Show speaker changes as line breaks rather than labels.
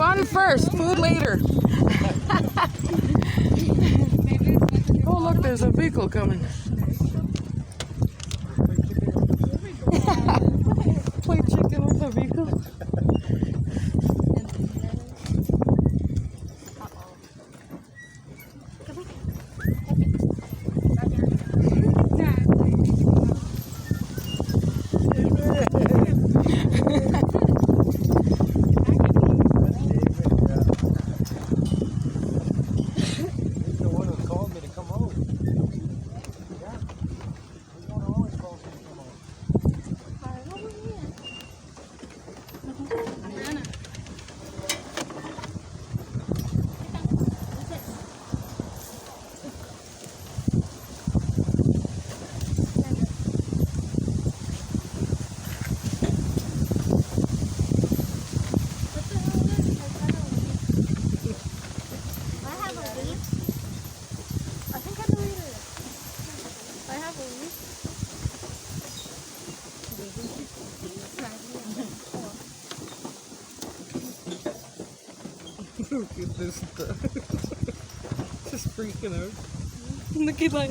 Fun first, food later. Oh, look, there's a vehicle coming. Play chicken with a vehicle. Look at this stuff. Just freaking out. Look at like